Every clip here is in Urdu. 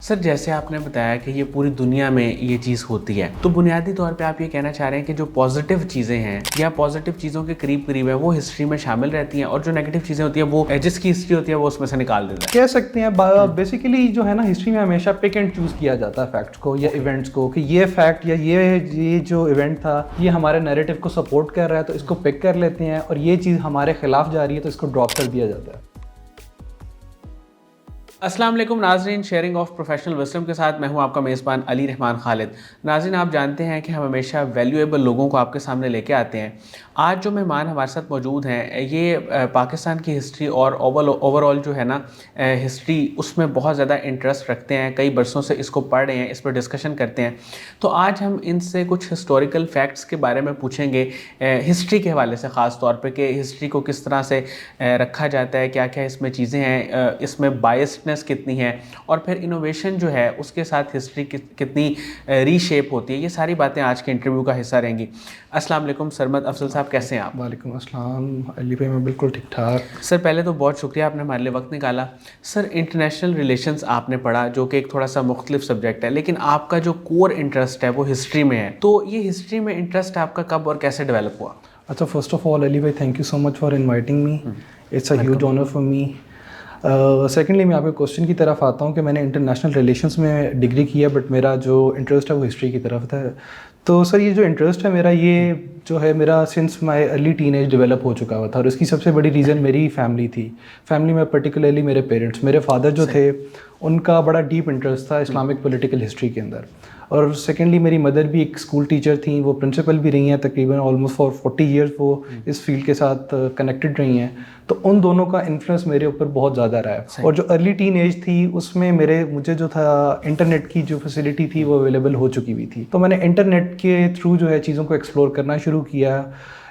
سر جیسے آپ نے بتایا کہ یہ پوری دنیا میں یہ چیز ہوتی ہے، تو بنیادی طور پہ آپ یہ کہنا چاہ رہے ہیں کہ جو پازیٹیو چیزیں ہیں یا پازیٹیو چیزوں کے قریب قریب ہے وہ ہسٹری میں شامل رہتی ہیں، اور جو نیگیٹو چیزیں ہوتی ہیں وہ جس کی ہسٹری ہوتی ہے وہ اس میں سے نکال دیتا ہے. کہہ سکتے ہیں بیسیکلی جو ہے نا ہسٹری میں ہمیشہ پک اینڈ چوز کیا جاتا ہے فیکٹس کو یا ایونٹس کو، کہ یہ فیکٹ یا یہ جو ایونٹ تھا یہ ہمارے نیریٹو کو سپورٹ کر رہا ہے تو اس کو پک کر لیتے ہیں، اور یہ چیز ہمارے خلاف جا رہی ہے تو اس کو ڈراپ کر دیا جاتا ہے. السلام علیکم ناظرین، شیئرنگ آف پروفیشنل وزڈم کے ساتھ میں ہوں آپ کا میزبان علی رحمان خالد. ناظرین، آپ جانتے ہیں کہ ہم ہمیشہ ویلیویبل لوگوں کو آپ کے سامنے لے کے آتے ہیں. آج جو مہمان ہمارے ساتھ موجود ہیں یہ پاکستان کی ہسٹری اور اوور آل جو ہے نا ہسٹری اس میں بہت زیادہ انٹرسٹ رکھتے ہیں، کئی برسوں سے اس کو پڑھ رہے ہیں، اس پر ڈسکشن کرتے ہیں. تو آج ہم ان سے کچھ ہسٹوریکل فیکٹس کے بارے میں پوچھیں گے ہسٹری کے حوالے سے، خاص طور پہ کہ ہسٹری کو کس طرح سے رکھا جاتا ہے، کیا کیا اس میں چیزیں ہیں، اس میں بائسڈنس کتنی ہے، اور پھر انوویشن جو ہے اس کے ساتھ ہسٹری کتنی ری شیپ ہوتی ہے. یہ ساری باتیں آج کے انٹرویو کا حصہ رہیں گی. السلام علیکم سرمد افضل صاحب، کیسے ہیں آپ؟ وعلیکم السلام علی بھائی، میں بالکل ٹھیک ٹھاک. سر پہلے تو بہت شکریہ آپ نے ہمارے لیے وقت نکالا. سر انٹرنیشنل ریلیشنز آپ نے پڑھا جو کہ ایک تھوڑا سا مختلف سبجیکٹ ہے، لیکن آپ کا جو کور انٹرسٹ ہے وہ ہسٹری میں ہے. تو یہ ہسٹری میں انٹرسٹ آپ کا کب اور کیسے ڈیولپ ہوا؟ اچھا، فرسٹ آف آل علی بھائی thank you so much for inviting me, it's a huge honour for me. Secondly میں آپ کے کوشچن کی طرف آتا ہوں کہ میں نے انٹرنیشنل ریلیشنس میں ڈگری کی ہے، بٹ میرا جو انٹرسٹ ہے وہ ہسٹری کی طرف تھا. تو سر یہ جو انٹرسٹ ہے میرا، یہ جو ہے میرا since my early teenage develop ہو چکا ہوا تھا، اور اس کی سب سے بڑی ریزن میری فیملی تھی. فیملی میں پرٹیکولرلی میرے پیرنٹس، میرے فادر جو تھے ان کا بڑا ڈیپ انٹرسٹ تھا اسلامک پولیٹیکل ہسٹری کے اندر. اور سیکنڈلی میری مدر بھی ایک اسکول ٹیچر تھیں، وہ پرنسپل بھی رہی ہیں تقریباً آلموسٹ فار 40 ایئرس وہ اس فیلڈ کے ساتھ کنیکٹڈ رہی ہیں. تو ان دونوں کا انفلوئنس میرے اوپر بہت زیادہ رہا ہے. اور جو ارلی ٹین ایج تھی اس میں مجھے جو تھا انٹرنیٹ کی جو فیسلٹی تھی وہ اویلیبل ہو چکی ہوئی تھی، تو میں نے انٹرنیٹ کے تھرو جو ہے چیزوں کو ایکسپلور کرنا شروع کیا.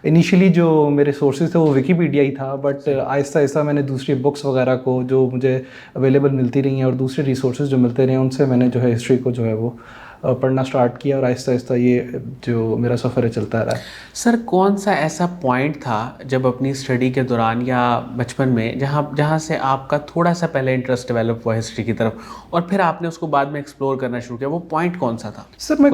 انیشلی جو میرے سورسز تھے وہ ویکیپیڈیا ہی تھا، بٹ آہستہ آہستہ میں نے دوسری بکس وغیرہ کو جو مجھے اویلیبل ملتی رہی ہیں اور دوسرے ریسورسز جو ملتے رہے ہیں ان سے میں نے جو ہے ہسٹری کو جو ہے وہ پڑھنا سٹارٹ کیا، اور آہستہ آہستہ یہ جو میرا سفر ہے چلتا رہا. سر کون سا ایسا پوائنٹ تھا جب اپنی اسٹڈی کے دوران یا بچپن میں جہاں سے آپ کا تھوڑا سا پہلے انٹرسٹ ڈیولپ ہوا ہسٹری کی طرف، اور پھر آپ نے اس کو بعد میں ایکسپلور کرنا شروع کیا؟ وہ پوائنٹ کون سا تھا؟ سر میں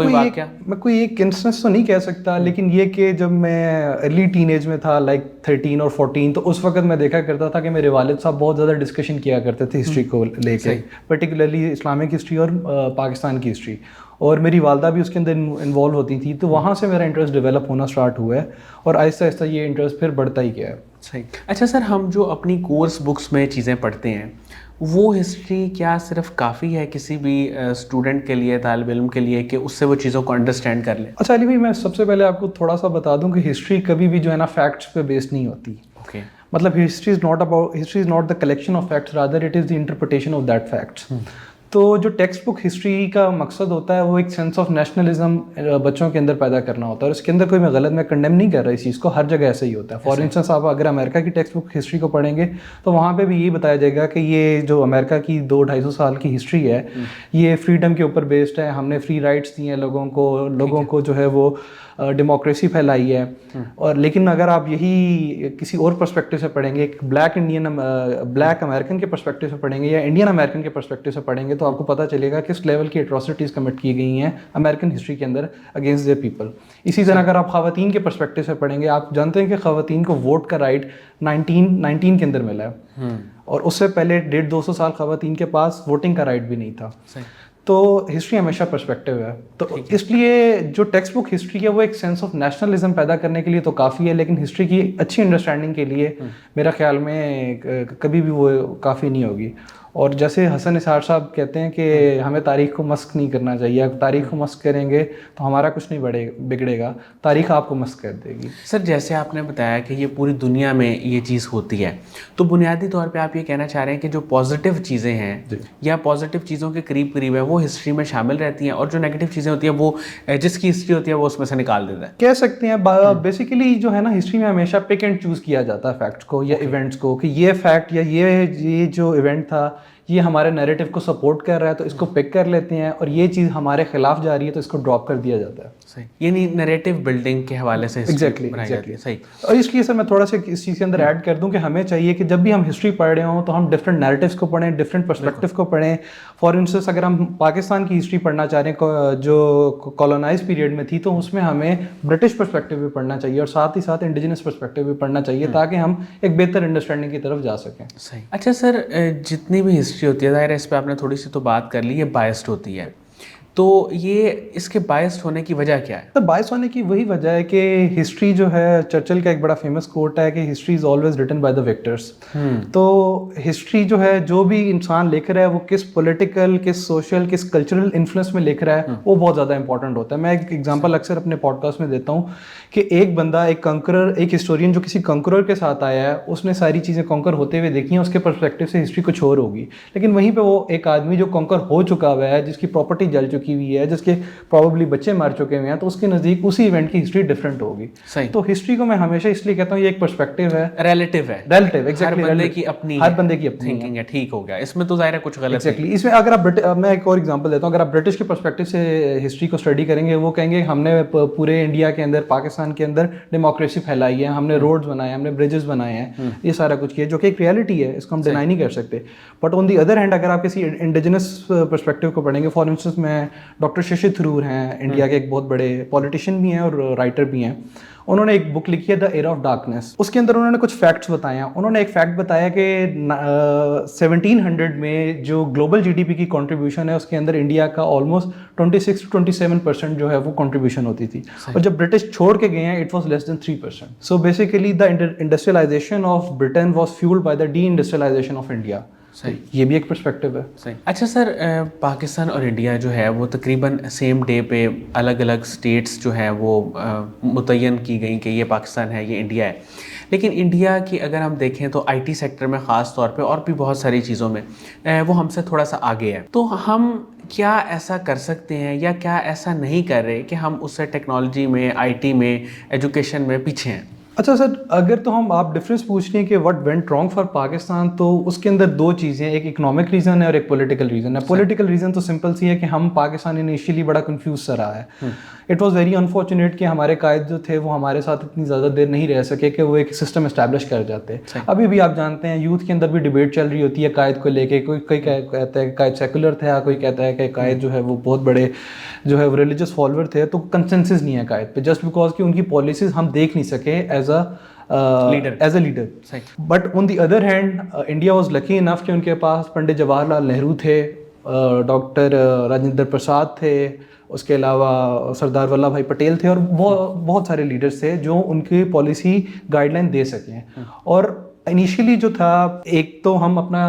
کوئی ایک انسٹنس تو نہیں کہہ سکتا، لیکن یہ کہ جب میں ارلی ٹین ایج میں تھا لائک 13 اور 14، تو اس وقت میں دیکھا کرتا تھا کہ میرے والد صاحب بہت زیادہ ڈسکشن کیا کرتے تھے ہسٹری کو لے کے، پرٹیکولرلی اسلامک ہسٹری اور پاکستان کی ہسٹری، اور میری والدہ بھی اس کے اندر انوالو ہوتی تھی. تو وہاں سے میرا انٹرسٹ ڈیولپ ہونا اسٹارٹ ہوا ہے، اور آہستہ آہستہ یہ انٹرسٹ پھر بڑھتا ہی گیا ہے. صحیح. اچھا سر، ہم جو اپنی کورس بکس میں چیزیں پڑھتے ہیں وہ ہسٹری کیا صرف کافی ہے کسی بھی اسٹوڈنٹ کے لیے، طالب علم کے لیے، کہ اس سے وہ چیزوں کو انڈرسٹینڈ کر لے؟ اچھا علی بھائی، میں سب سے پہلے آپ کو تھوڑا سا بتا دوں کہ ہسٹری کبھی بھی جو ہے نا فیکٹس پہ بیس نہیں ہوتی. اوکے. مطلب history is not the collection of facts, rather it is the interpretation of that facts. تو جو ٹیکسٹ بک ہسٹری کا مقصد ہوتا ہے وہ ایک سینس آف نیشنلزم بچوں کے اندر پیدا کرنا ہوتا ہے، اور اس کے اندر کوئی میں غلط میں کنڈیم نہیں کر رہا اس چیز کو، ہر جگہ ایسا ہی ہوتا ہے. فار انسٹنس آپ اگر امریکہ کی ٹیکسٹ بک ہسٹری کو پڑھیں گے تو وہاں پہ بھی یہی بتایا جائے گا کہ یہ جو امریکہ کی 200-250 سال کی ہسٹری ہے یہ فریڈم کے اوپر بیسڈ ہے، ہم نے فری رائٹس دی ہیں لوگوں کو جو ہے وہ ڈیموکریسی پھیلائی ہے. اور لیکن اگر آپ یہی کسی اور پرسپیکٹو سے پڑھیں گے، ایک بلیک امریکن کے پرسپیکٹو سے پڑھیں گے یا انڈین امریکن کے پرسپیکٹو سے پڑھیں گے، تو آپ کو پتہ چلے گا کس لیول کی اٹراسٹیز کمٹ کی گئی ہیں امریکن ہسٹری کے اندر اگینسٹ دیئر پیپل. اسی طرح اگر آپ خواتین کے پرسپیکٹو سے پڑھیں گے، آپ جانتے ہیں کہ خواتین کو ووٹ کا رائٹ 1919 کے اندر ملا ہے، اور اس سے پہلے 150-200 سال خواتین کے پاس ووٹنگ کا رائٹ بھی نہیں تھا. تو ہسٹری ہمیشہ پرسپیکٹو ہے. تو اس لیے جو ٹیکسٹ بک ہسٹری ہے وہ ایک سینس آف نیشنلزم پیدا کرنے کے لیے تو کافی ہے، لیکن ہسٹری کی اچھی انڈرسٹینڈنگ کے لیے میرا خیال میں کبھی بھی وہ کافی نہیں ہوگی. اور جیسے حسن نثار صاحب کہتے ہیں کہ ہمیں تاریخ کو مسخ نہیں کرنا چاہیے، اگر تاریخ کو مسخ کریں گے تو ہمارا کچھ نہیں بگڑے گا، تاریخ آپ کو مسخ کر دے گی. سر جیسے آپ نے بتایا کہ یہ پوری دنیا میں یہ چیز ہوتی ہے، تو بنیادی طور پہ آپ یہ کہنا چاہ رہے ہیں کہ جو پازیٹیو چیزیں ہیں یا پازیٹیو چیزوں کے قریب قریب ہے وہ ہسٹری میں شامل رہتی ہیں، اور جو نیگیٹو چیزیں ہوتی ہیں وہ جس کی ہسٹری ہوتی ہے وہ اس میں سے نکال دیتا ہے. کہہ سکتے ہیں بیسیکلی جو ہے نا ہسٹری میں ہمیشہ پک اینڈ چوز کیا جاتا ہے فیکٹس کو یا ایونٹس کو، کہ یہ فیکٹ یا یہ جو ایونٹ تھا یہ ہمارے نیریٹو کو سپورٹ کر رہا ہے تو اس کو پک کر لیتے ہیں, اور یہ چیز ہمارے خلاف جا رہی ہے تو اس کو ڈراپ کر دیا جاتا ہے. صحیح, یعنی نیریٹو بلڈنگ کے حوالے سے ایگزیکٹلی. صحیح. اور اس لیے سر میں تھوڑا سا اس چیز کے اندر ایڈ کر دوں کہ ہمیں چاہیے کہ جب بھی ہم ہسٹری پڑھ رہے ہوں تو ہم ڈفرینٹ نیریٹیوس کو پڑھیں, ڈفرینٹ پرسپیکٹیو کو پڑھیں. فار انسٹنس اگر ہم پاکستان کی ہسٹری پڑھنا چاہ رہے ہیں جو کالونائز پیریڈ میں تھی, تو اس میں ہمیں برٹش پرسپیکٹیو بھی پڑھنا چاہیے اور ساتھ ہی ساتھ انڈیجنس پرسپیکٹیو بھی پڑھنا چاہیے تاکہ ہم ایک بہتر انڈرسٹینڈنگ کی طرف جا سکیں. صحیح. اچھا سر, جتنی بھی ہسٹری ہوتی ہے, ظاہر ہے اس پہ آپ نے تھوڑی سی تو بات کر لی, یہ بائسڈ ہوتی ہے, تو یہ اس کے بائسڈ ہونے کی وجہ کیا ہے؟ تو بائس ہونے کی وہی وجہ ہے کہ ہسٹری جو ہے, چرچل کا ایک بڑا فیمس کوٹ ہے کہ history is always written by the victors. تو ہسٹری جو ہے, جو بھی انسان لکھ رہا ہے وہ کس پولیٹیکل, کس سوشل, کس کلچرل انفلوئنس میں لکھ رہا ہے, وہ بہت زیادہ امپورٹنٹ ہوتا ہے. میں ایک ایگزامپل اکثر اپنے پوڈ کاسٹ میں دیتا ہوں کہ ایک بندہ, ایک کنکرر, ایک ہسٹورین جو کسی کنکرر کے ساتھ آیا ہے, اس نے ساری چیزیں کنکر ہوتے ہوئے دیکھی ہیں, اس کے پرسپیکٹیو سے ہسٹری کچھ اور ہوگی. لیکن وہیں پہ وہ ایک آدمی جو کنکر ہو چکا ہوا ہے, جس کی پراپرٹی جل چکی ہوئی ہے, جس کے پروبیبلی بچے مر چکے ہوئے ہیں, تو اس کے نزدیک اسی ایونٹ کی ہسٹری ڈفرینٹ ہوگی. تو ہسٹری کو میں ہمیشہ اس لیے کہتا ہوں یہ ایک پرسپیکٹیو ہے, ریلیٹیو ہے, ایگزیکٹلی, ہر بندے کی اپنی تھنکنگ ہے. ٹھیک ہو گیا, اس میں تو ظاہر ہے کچھ غلط ایگزیکٹلی. اس میں اگر آپ, میں ایک اور ایگزامپل دیتا ہوں, اگر آپ برٹش کے پرسپیکٹیو سے ہسٹری کو اسٹڈی کریں گے, وہ کہیں گے ہم نے پورے انڈیا کے اندر, پاکستان کے اندر ڈیموکریسی پھیلائی ہے, ہم نے روڈز بنائے ہیں, ہم نے بریجز بنائے ہیں, یہ سارا کچھ کیا, جو کہ ایک ریئلٹی ہے, اس کو ہم ڈینائی نہیں کر سکتے. But on the other hand اگر آپ کسی انڈیجنس پرسپیکٹیو کو پڑھیں گے, فار انسٹنس میں ڈاکٹر ششی تھرور ہیں, انڈیا کے ایک بہت بڑے پولیٹیشین بھی ہیں اور رائٹر بھی ہیں. انہوں نے ایک بک لکھی ہے دا ایرا آف ڈارکنیس. اس کے اندر انہوں نے کچھ فیکٹس بتائے ہیں. انہوں نے ایک فیکٹ بتایا کہ 1700 میں جو گلوبل جی ڈی پی کی کنٹریبیوشن ہے, اس کے اندر انڈیا کا آلموسٹ 26 to 27% جو ہے وہ کنٹریبیوشن ہوتی تھی, اور جب برٹش چھوڑ کے گئے ہیں it was less than 3%. So basically the industrialisation of Britain was fuelled by the deindustrialisation of India. صحیح, یہ بھی ایک پرسپیکٹیو ہے. صحیح. اچھا سر, پاکستان اور انڈیا جو ہے وہ تقریباً سیم ڈے پہ الگ الگ اسٹیٹس جو ہیں وہ متعین کی گئیں کہ یہ پاکستان ہے, یہ انڈیا ہے. لیکن انڈیا کی اگر ہم دیکھیں تو آئی ٹی سیکٹر میں خاص طور پہ, اور بھی بہت ساری چیزوں میں وہ ہم سے تھوڑا سا آگے ہے. تو ہم کیا ایسا کر سکتے ہیں یا کیا ایسا نہیں کر رہے کہ ہم اس سے ٹیکنالوجی میں, آئی ٹی میں, ایجوکیشن میں پیچھے ہیں؟ اچھا سر, اگر تو ہم آپ ڈفرینس پوچھ رہے ہیں کہ what went wrong for Pakistan, تو اس کے اندر دو چیزیں, ایک اکنامک ریزن ہے اور ایک پولیٹیکل ریزن ہے. پولیٹیکل ریزن تو سمپل سی ہے کہ ہم پاکستان انیشیلی بڑا کنفیوز سا رہا ہے. اٹ واز ویری انفارچونیٹ کہ ہمارے قائد جو تھے وہ ہمارے ساتھ اتنی زیادہ دیر نہیں رہ سکے کہ وہ ایک سسٹم اسٹیبلش کر جاتے. ابھی بھی آپ جانتے ہیں یوتھ کے اندر بھی ڈبیٹ چل رہی ہوتی ہے قائد کو لے کے. کوئی کہتا ہے کہ قائد سیکولر تھا, کوئی کہتا ہے کہ قائد جو ہے وہ بہت بڑے جو ہے ریلیجس فالوور تھے. تو کنسنسس نہیں ہے قائد پہ, جسٹ بیکاز کہ ان کی پالیسیز ہم دیکھ نہیں سکے as a leader. But on the other hand India was lucky enough کہ ان کے پاس پنڈت جواہر لال نہرو تھے, ڈاکٹر راجندر پرساد تھے, اس کے علاوہ سردار ولبھ بھائی پٹیل تھے, اور بہت سارے لیڈرس تھے جو ان کی پالیسی گائیڈ لائن دے سکیں. اور انیشیلی جو تھا, ایک تو ہم اپنا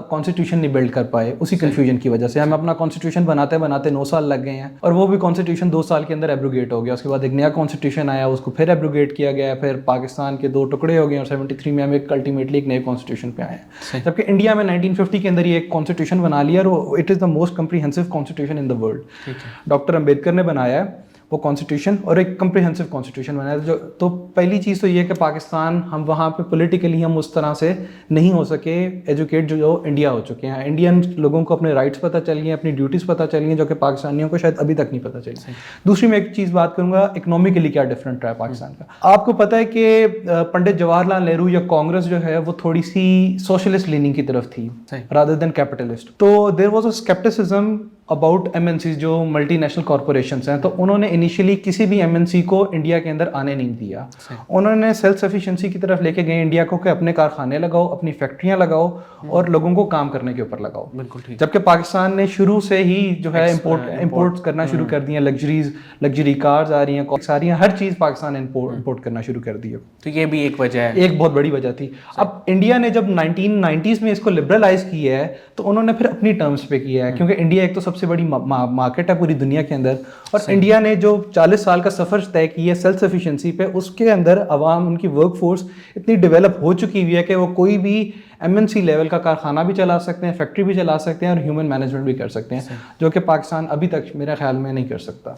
کانسٹیٹیوشن نہیں بلڈ کر پائے اسی کنفیوژن کی وجہ سے. ہم اپنا کانسٹیٹیوشن بناتے 9 سال لگ گئے ہیں, اور وہ بھی کانسٹیٹیوشن 2 سال کے اندر ایبروگیٹ ہو گیا. اس کے بعد ایک نیا کانسٹیٹیوشن آیا, اس کو پھر ایبروگیٹ کیا گیا, پھر پاکستان کے 2 ٹکڑے ہو گئے, اور 73 میں ہم الٹیمیٹلی ایک نئے کانسٹیٹیوشن پہ آئے ہیں. جبکہ انڈیا میں 1950 کے اندر یہ ایک کانسٹیٹیوشن بنا لیا, اور it is the most comprehensive constitution in the world. Doctor Ambedkar نے بنایا ہے وہ کانسٹیٹیوشن, اور ایک کمپریہنسو کانسٹیٹیوشن بنایا. تو پہلی چیز تو یہ کہ پاکستان, ہم وہاں پہ پولیٹیکلی ہم اس طرح سے نہیں ہو سکے ایجوکیٹ جو انڈیا ہو چکے ہیں. انڈین لوگوں کو اپنے رائٹس پتہ چل گئے, اپنی ڈیوٹیز پتہ چل گئی, جو کہ پاکستانیوں کو شاید ابھی تک نہیں پتہ چلی. دوسری میں ایک چیز بات کروں گا, اکنامکلی کیا ڈفرینٹ رہا ہے پاکستان کا. آپ کو پتہ ہے کہ پنڈت جواہر لال نہرو یا کانگریس جو ہے وہ تھوڑی سی سوشلسٹ لیننگ کی طرف تھی رادر دین کیپٹلسٹ. تو there was a scepticism about M N Cs جو ملٹی نیشنل کارپوریشنس ہیں. تو انہوں نے انیشیلی کسی بھی ایم این سی کو انڈیا کے اندر آنے نہیں دیا. انہوں نے سیلف سفیشینسی کی طرف لے کے گئے انڈیا کو کہ اپنے کارخانے لگاؤ, اپنی فیکٹریاں لگاؤ, اور لوگوں کو کام کرنے کے اوپر لگاؤ. جبکہ پاکستان نے شروع سے ہی جو ہے امپورٹ کرنا شروع کر دی ہیں. لگژری کارز آ رہی ہیں, ساری ہر چیز پاکستان نے امپورٹ کرنا شروع کر دی ہے. تو یہ بھی ایک وجہ ہے, ایک بہت بڑی وجہ تھی. اب انڈیا نے جب 1990s میں اس کو لبرلائز کیا ہے تو انہوں نے پھر اپنی ٹرمز پہ کیا ہے, کیونکہ انڈیا ایک تو سب سے بڑی مارکیٹ ہے پوری دنیا کے اندر, اور انڈیا نے جو 40 سال کا سفر طے کیا ہے سیلف سفیشینسی پہ, اس کے اندر عوام, ان کی ورک فورس اتنی ڈیولپ ہو چکی ہوئی ہے کہ وہ کوئی بھی ایم این سی لیول کا کارخانہ بھی چلا سکتے ہیں, فیکٹری بھی چلا سکتے ہیں, اور ہیومن مینجمنٹ بھی کر سکتے ہیں, جو کہ پاکستان ابھی تک میرے خیال میں نہیں کر سکتا.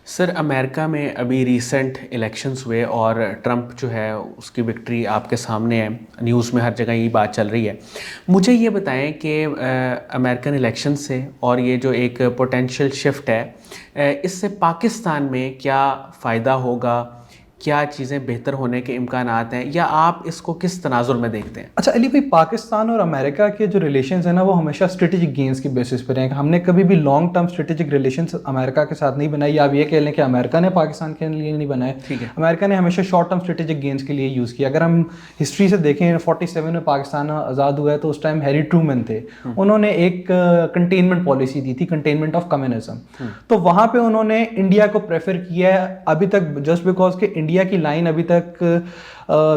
سر امریکہ میں ابھی ریسنٹ الیکشنز ہوئے اور ٹرمپ جو ہے اس کی وکٹری آپ کے سامنے ہے، نیوز میں ہر جگہ یہی بات چل رہی ہے. مجھے یہ بتائیں کہ امریکن الیکشن سے اور یہ جو ایک پوٹینشیل شفٹ ہے اس سے پاکستان میں کیا فائدہ ہوگا، کیا چیزیں بہتر ہونے کے امکانات ہیں، یا آپ اس کو کس تناظر میں دیکھتے ہیں؟ اچھا علی بھائی، پاکستان اور امریکہ کے جو ریلیشنز ہیں نا وہ ہمیشہ اسٹریٹجک گینز کی بیسس پہ رہے ہیں. ہم نے کبھی بھی لانگ ٹرم اسٹریٹجک ریلیشنز امریکہ کے ساتھ نہیں بنائی، یا آپ یہ کہہ لیں کہ امریکہ نے پاکستان کے لیے نہیں بنائے. ٹھیک ہے. امریکہ نے ہمیشہ شارٹ ٹرم اسٹریٹجک گینز کے لیے یوز کیا. اگر ہم ہسٹری سے دیکھیں 47 میں پاکستان آزاد ہوا ہے تو اس ٹائم ہیری ٹرومن تھے. انہوں نے ایک کنٹینمنٹ پالیسی دی تھی، کنٹینمنٹ آف کمیونزم. تو وہاں پہ انہوں نے انڈیا کو پریفر کیا ہے ابھی تک، جسٹ بیکاز کہ انڈیا کی لائن ابھی تک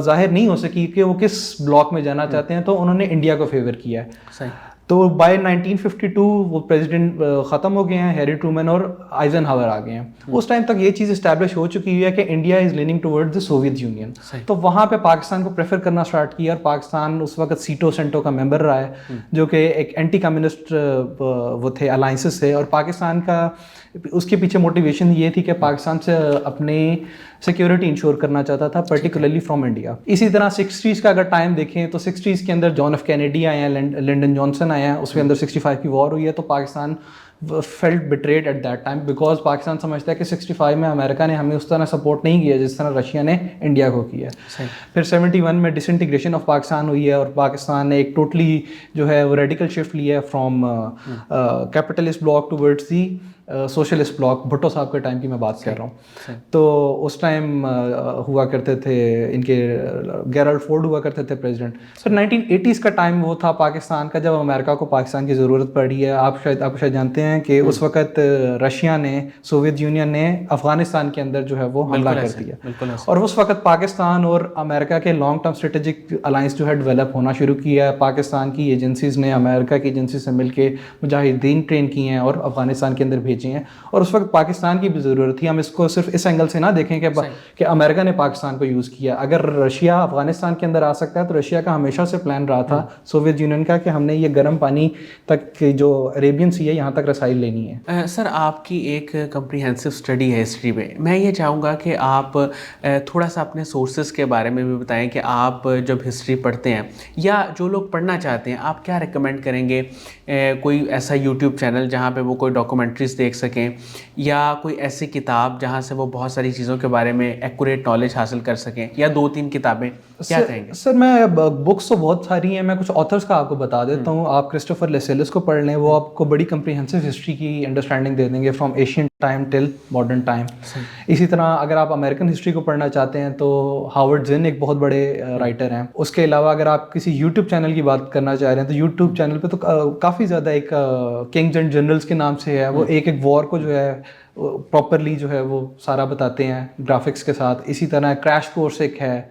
ظاہر نہیں ہو سکی کہ وہ کس بلاک میں جانا چاہتے ہیں، تو انہوں نے انڈیا کو فیور کیا ہے. صحیح. تو بائی 1952 وہ پریزیڈنٹ ختم ہو گئے ہیں، ہیری ٹرومن اور آئزن ہاور آ گئے ہیں. اس ٹائم تک یہ چیز اسٹیبلش ہو چکی ہے کہ India is leaning toward the Soviet Union. تو وہاں پہ پاکستان کو پریفر کرنا اسٹارٹ کیا، اور پاکستان اس وقت سیٹو سینٹو کا ممبر رہا ہے، جو کہ ایک اینٹی کمیونسٹ وہ تھے، الائنسز تھے. اور پاکستان کا اس کے پیچھے موٹیویشن یہ تھی کہ پاکستان سے اپنی سیکیورٹی انشور کرنا چاہتا تھا، پرٹیکولرلی فرام انڈیا. اسی طرح 60s کا اگر ٹائم دیکھیں تو 60s کے اندر جان ایف کینیڈی آئے ہیں، لنڈن جانسن آئے ہیں، اس کے اندر 65 کی وار ہوئی ہے. تو Pakistan felt betrayed at that time, because Pakistan سمجھتا ہے کہ 65 میں امریکہ نے ہمیں اس طرح سپورٹ نہیں کیا جس طرح رشیا نے انڈیا کو کیا. پھر 71 میں ڈس انٹیگریشن آف پاکستان ہوئی ہے، اور پاکستان نے ایک ٹوٹلی جو ہے وہ ریڈیکل شفٹ لیا ہے from capitalist block towards the socialist block. Bhutto صاحب کے ٹائم کی میں بات کر رہا ہوں. تو اس ٹائم ہوا کرتے تھے ان کے گیرالڈ فورڈ ہوا کرتے تھے پریزیڈنٹ. پھر 1980s کا ٹائم وہ تھا پاکستان کا جب امریکہ کو پاکستان کی ضرورت پڑی ہے. آپ شاید جانتے ہیں کہ اس وقت رشیا نے، سوویت یونین نے افغانستان کے اندر جو ہے وہ حملہ کر دیا، اور اس وقت پاکستان اور امریکہ کے لانگ ٹرم اسٹریٹجک الائنس جو ہے ڈیولپ ہونا شروع کیا ہے. پاکستان کی ایجنسیز نے امریکہ کی ایجنسی سے مل کے مجاہدین ٹرین کیے ہیں اور افغانستان کے اندر بھیجے ہیں. اور اس وقت پاکستان کی بھی ضرورت تھی. ہم اس کو صرف اس اینگل سے نہ دیکھیں کہ امریکہ نے پاکستان کو یوز کیا. اگر رشیا افغانستان کے اندر آ سکتا ہے تو رشیا کا ہمیشہ سے پلان رہا تھا سوویت یونین کا کہ ہم نے یہ گرم پانی تک جو عریبین سی ہے یہاں تک رسائی لینی ہے. سر آپ کی ایک کمپریہنسو اسٹڈی ہے ہسٹری میں. میں یہ چاہوں گا کہ آپ تھوڑا سا اپنے سورسز کے بارے میں بھی بتائیں کہ آپ جب ہسٹری پڑھتے ہیں یا جو لوگ پڑھنا چاہتے ہیں آپ کیا ریکمینڈ کریں گے؟ کوئی ایسا یوٹیوب چینل جہاں پہ وہ کوئی ڈاکومنٹریز دیکھ سکیں، یا کوئی ایسی کتاب جہاں سے وہ بہت ساری چیزوں کے بارے میں ایکوریٹ نالج حاصل کر سکیں، یا 2-3 کتابیں، کیا کہیں گے؟ سر میں بکس تو بہت ساری ہیں، میں کچھ آتھرس کا آپ کو بتا دیتا ہوں. آپ کرسٹوفر لیسیلس کو پڑھ لیں، وہ آپ کو بڑی کمپریہنسو ہسٹری کی انڈرسٹینڈنگ دے دیں گے from Asian time till modern time. اسی طرح اگر آپ امریکن ہسٹری کو پڑھنا چاہتے ہیں تو ہاورڈ زن ایک بہت بڑے رائٹر ہیں. اس کے علاوہ اگر آپ کسی یوٹیوب چینل کی بات کرنا چاہ رہے ہیں تو یوٹیوب چینل پہ تو کافی زیادہ ایک کنگز اینڈ جنرلز کے نام سے ہے، وہ ایک وار کو جو ہے پراپرلی جو ہے وہ سارا بتاتے ہیں گرافکس کے ساتھ. اسی طرح کریش کورس ایک ہے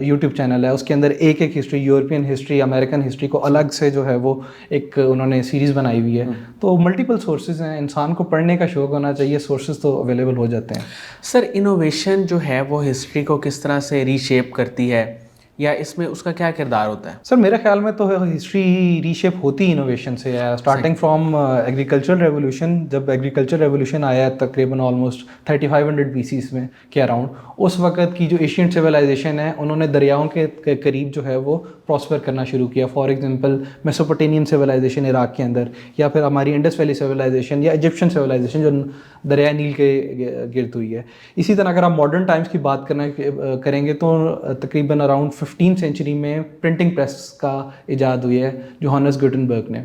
یوٹیوب چینل ہے، اس کے اندر ایک history, European history, American history کو الگ سے جو ہے وہ ایک انہوں نے سیریز بنائی ہوئی ہے. تو ملٹیپل سورسز ہیں، انسان کو پڑھنے کا شوق ہونا چاہیے، سورسز تو اویلیبل ہو جاتے ہیں. سر انوویشن جو ہے وہ ہسٹری کو کس طرح سے ری شیپ کرتی ہے، یا اس میں اس کا کیا کردار ہوتا ہے؟ سر میرے خیال میں تو ہسٹری ری شیپ ہوتی انوویشن سے ہے، اسٹارٹنگ فرام ایگریکلچر ریولیوشن. جب ایگریکلچر ریولیوشن آیا تقریباً آلموسٹ 3500 BC میں کے اراؤنڈ، اس وقت کی جو ایشین سویلائزیشن ہے انہوں نے دریاؤں کے قریب جو ہے وہ پراسپر کرنا شروع کیا. فار ایگزامپل میسوپوٹیمین سویلائزیشن عراق کے اندر، یا پھر ہماری انڈس ویلی سویلائزیشن یا ایجپشن سویلائزیشن جو دریائے نیل کے گرد ہوئی ہے. اسی طرح اگر آپ ماڈرن ٹائمس کی بات کریں گے تو تقریباً اراؤنڈ 15 سینچری میں پرنٹنگ پریس کا ایجاد ہوئی ہے جوہانس گوٹنبرگ نے.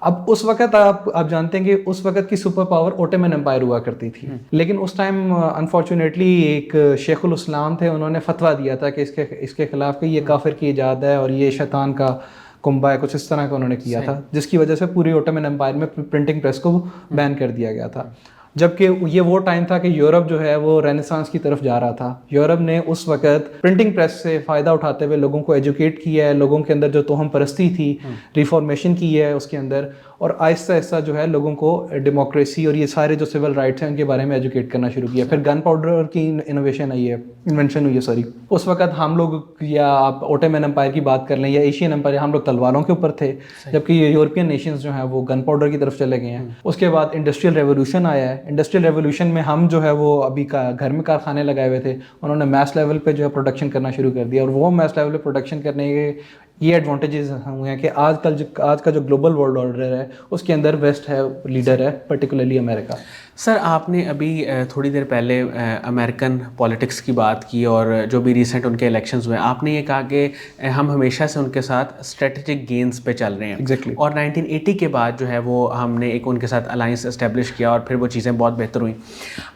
اب اس وقت آپ جانتے ہیں کہ اس وقت کی سپر پاور اوٹومن امپائر ہوا کرتی تھی، لیکن اس ٹائم انفارچونیٹلی ایک شیخ الاسلام تھے، انہوں نے فتویٰ دیا تھا کہ اس کے خلاف کہ یہ کافر کی ایجاد ہے اور یہ شیطان کا کنبہ ہے، کچھ اس طرح کا انہوں نے کیا تھا، جس کی وجہ سے پوری اوٹومن امپائر میں پرنٹنگ پریس کو بین کر دیا گیا تھا. جبکہ یہ وہ ٹائم تھا کہ یورپ جو ہے وہ رینیسانس کی طرف جا رہا تھا. یورپ نے اس وقت پرنٹنگ پریس سے فائدہ اٹھاتے ہوئے لوگوں کو ایجوکیٹ کیا ہے، لوگوں کے اندر جو توہم پرستی تھی ریفارمیشن کی ہے اس کے اندر. اور آہستہ آہستہ جو ہے لوگوں کو ڈیموکریسی اور یہ سارے جو سول رائٹس ہیں ان کے بارے میں ایجوکیٹ کرنا شروع کیا. پھر گن پاؤڈر کی انوینشن ہوئی ہے سوری. اس وقت ہم لوگ, یا آپ اوٹومن امپائر کی بات کر لیں یا ایشین امپائر, ہم لوگ تلواروں کے اوپر تھے, جبکہ یورپین نیشنز جو ہیں وہ گن پاؤڈر کی طرف چلے گئے ہیں. اس کے بعد انڈسٹریل ریولوشن آیا ہے. انڈسٹریل ریولوشن میں ہم جو ہے وہ ابھی گھر میں کارخانے لگائے ہوئے تھے, انہوں نے میس لیول پہ جو ہے پروڈکشن کرنا شروع کر دیا, اور وہ میس لیول پہ پروڈکشن کرنے کے یہ ایڈوانٹیجز ہوئے ہیں کہ آج کا جو گلوبل ورلڈ آرڈر ہے اس کے اندر ویسٹ ہے, لیڈر ہے, پرٹیکولرلی امریکہ. سر آپ نے ابھی تھوڑی دیر پہلے امریکن پالیٹکس کی بات کی اور جو بھی ریسنٹ ان کے الیکشنز ہوئے, آپ نے یہ کہا کہ ہم ہمیشہ سے ان کے ساتھ اسٹریٹجک گینز پہ چل رہے ہیں. ایگزیکٹلی. اور 1980 کے بعد جو ہے وہ ہم نے ایک ان کے ساتھ الائنس اسٹیبلش کیا اور پھر وہ چیزیں بہت بہتر ہوئیں.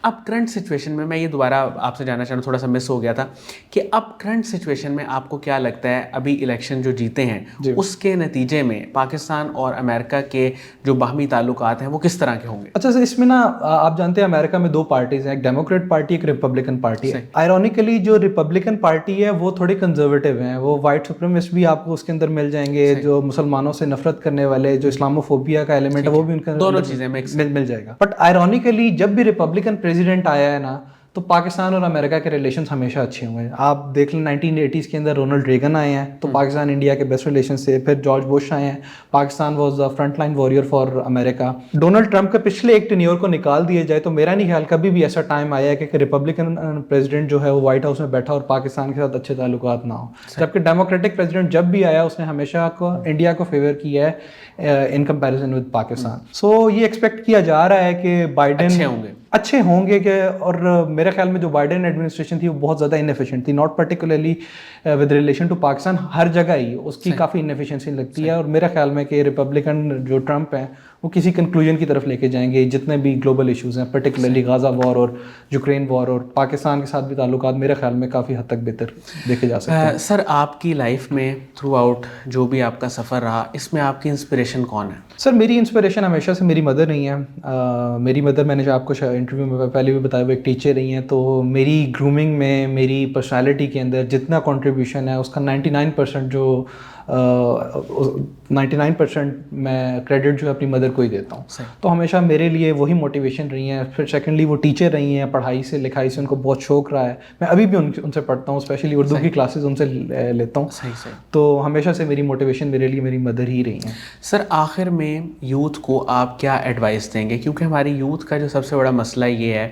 اب کرنٹ سچویشن میں یہ دوبارہ آپ سے جاننا چاہوں, تھوڑا سا مس ہو گیا تھا کہ اب کرنٹ سچویشن میں آپ کو کیا لگتا ہے ابھی الیکشن جو جیتے ہیں اس کے نتیجے میں پاکستان اور امریکہ کے جو باہمی تعلقات ہیں وہ کس طرح کے ہوں گے؟ اچھا سر, اس میں نا آپ جانتے ہیں امریکہ میں 2 پارٹیز ہیں, ایک ڈیموکریٹ پارٹی, ایک ریپبلکن پارٹی ہے. آئرونیکلی جو ریپبلکن پارٹی ہے وہ تھوڑی کنزرویٹو ہیں, وہ وائٹ سپریمسٹ بھی آپ کو اس کے اندر مل جائیں گے, جو مسلمانوں سے نفرت کرنے والے, جو اسلاموفوبیا کا ایلیمنٹ ہے وہ بھی ان کا دونوں چیزیں مل جائے گا. بٹ آئرونیکلی جب بھی ریپبلکن پریزیڈنٹ آیا ہے نا تو پاکستان اور امریکہ کے ریلیشنز ہمیشہ اچھے ہوئے ہیں. آپ دیکھ لیں 1980s کے اندر رونلڈ ریگن آئے ہیں تو پاکستان انڈیا کے بیسٹ ریلیشنز تھے. پھر جارج بش آئے ہیں, Pakistan was the front line warrior for America. Donald Trump کے پچھلے ایک ٹینیور کو نکال دیا جائے تو میرا نہیں خیال کبھی بھی ایسا ٹائم آیا ہے کہ ریپبلکن پریزیڈنٹ جو ہے وہ وائٹ ہاؤس میں بیٹھا اور پاکستان کے ساتھ اچھے تعلقات نہ ہوں. جبکہ ڈیموکریٹک پریزیڈنٹ جب بھی آیا اس نے ہمیشہ انڈیا کو فیور کیا ہے ان کمپیریزن ود پاکستان. سو یہ ایکسپیکٹ کیا جا رہا ہے کہ بائیڈن اچھے ہوں گے کہ, اور میرے خیال میں جو بائیڈن ایڈمنسٹریشن تھی وہ بہت زیادہ انیفیشینٹ تھی, not particularly with relation to Pakistan. ہر جگہ ہی اس کی کافی انیفیشنسی لگتی ہے, اور میرے خیال میں کہ ریپبلکن جو ٹرمپ ہیں وہ کسی کنکلوژن کی طرف لے کے جائیں گے. جتنے بھی گلوبل ایشوز ہیں, پرٹیکولرلی غازہ وار اور یوکرین وار, اور پاکستان کے ساتھ بھی تعلقات میرے خیال میں کافی حد تک بہتر دیکھے جا سکتے ہیں. سر آپ کی لائف میں تھرو آؤٹ جو بھی آپ کا سفر رہا, اس میں آپ کی انسپریشن کون ہے؟ سر میری انسپریشن ہمیشہ سے میری مدر رہی ہیں. میری مدر, میں نے جو آپ کو انٹرویو میں پہلے بھی بتایا, وہ ایک ٹیچر رہی ہیں. تو میری گرومنگ میں, میری پرسنالٹی کے اندر جتنا کنٹریبیوشن ہے اس کا 99% جو 99% میں کریڈٹ جو ہے اپنی مدر کو ہی دیتا ہوں. تو ہمیشہ میرے لیے وہی موٹیویشن رہی ہیں. پھر سیکنڈلی وہ ٹیچر رہی ہیں, پڑھائی سے لکھائی سے ان کو بہت شوق رہا ہے. میں ابھی بھی ان سے پڑھتا ہوں, اسپیشلی اردو کی کلاسز ان سے لیتا ہوں. تو ہمیشہ سے میری موٹیویشن میرے لیے میری مدر ہی رہی ہیں. سر آخر میں یوتھ کو آپ کیا ایڈوائس دیں گے؟ کیونکہ ہماری یوتھ کا جو سب سے بڑا مسئلہ یہ ہے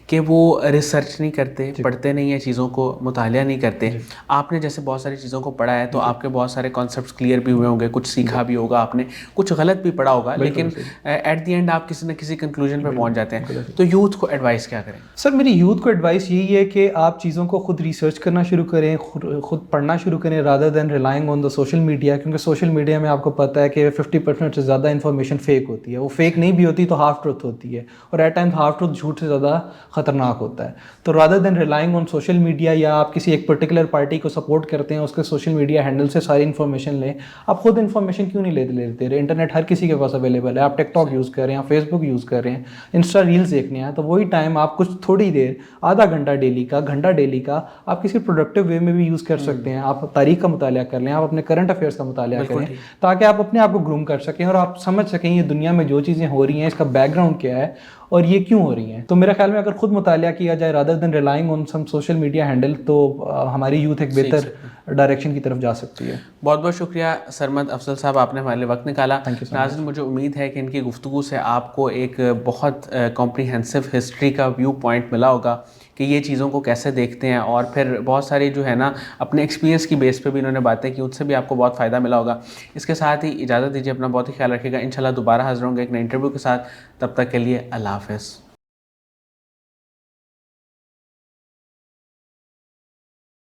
کہ وہ ریسرچ نہیں کرتے, پڑھتے نہیں ہیں, چیزوں کو مطالعہ نہیں کرتے. آپ نے جیسے بہت ساری چیزوں کو پڑھا ہے تو آپ کے بہت سارے کانسیپٹس کلیئر بھی ہوئے ہوں گے, کچھ سیکھا بھی ہوگا آپ نے, کچھ غلط بھی پڑھا ہوگا, لیکن ایٹ دی اینڈ آپ کسی نہ کسی کنکلوژن پہ پہنچ جاتے ہیں. تو یوتھ کو ایڈوائس کیا کریں؟ سر میری یوتھ کو ایڈوائس یہی ہے کہ آپ چیزوں کو خود ریسرچ کرنا شروع کریں, خود پڑھنا شروع کریں, rather than relying on the social media. کیونکہ سوشل میڈیا میں آپ کو پتہ ہے کہ 50% سے زیادہ انفارمیشن فیک ہوتی ہے. وہ فیک نہیں بھی ہوتی تو ہاف ٹروتھ ہوتی ہے, اور ایٹ ٹائم ہاف ٹروتھ جھوٹ سے زیادہ خطرناک ہوتا ہے. تو rather than relying on social media, یا آپ کسی ایک پرٹیکولر پارٹی کو سپورٹ کرتے ہیں, اس کے سوشل میڈیا ہینڈل سے ساری انفارمیشن لیں. آپ خود انفارمیشن کیوں نہیں لیتے رہے؟ انٹرنیٹ ہر کسی کے پاس اویلیبل ہے. آپ ٹک ٹاک یوز کر رہے ہیں, فیس بک یوز کر رہے ہیں, انسٹا ریلز دیکھنے ہیں, تو وہی ٹائم آپ کچھ تھوڑی دیر, آدھا گھنٹہ ڈیلی کا, گھنٹہ ڈیلی کا, آپ کسی پروڈکٹیو وے میں بھی یوز کر سکتے ہیں. آپ تاریخ کا مطالعہ کر لیں, آپ اپنے کرنٹ افیئرس کا مطالعہ کریں, تاکہ آپ اپنے آپ کو گروم کر سکیں اور آپ سمجھ سکیں یہ دنیا میں جو چیزیں ہو رہی ہیں اس کا بیک گراؤنڈ کیا ہے اور یہ کیوں ہو رہی ہیں. تو میرے خیال میں اگر خود مطالعہ کیا جائے rather than relying on some social media handle, تو ہماری یوتھ ایک بہتر ڈائریکشن کی طرف جا سکتی ہے. بہت بہت شکریہ سرمد افضل صاحب, آپ نے ہمارے لیے وقت نکالا. ناظرین, مجھے امید ہے کہ ان کی گفتگو سے آپ کو ایک بہت کمپریہنسو ہسٹری کا ویو پوائنٹ ملا ہوگا کہ یہ چیزوں کو کیسے دیکھتے ہیں, اور پھر بہت ساری جو ہے نا اپنے ایکسپیرینس کی بیس پہ بھی انہوں نے باتیں کی, ان سے بھی آپ کو بہت فائدہ ملا ہوگا. اس کے ساتھ ہی اجازت دیجیے, اپنا بہت ہی خیال رکھیے گا. انشاءاللہ دوبارہ حاضر ہوں گے ایک نئے انٹرویو کے ساتھ. تب تک کے لیے اللہ حافظ.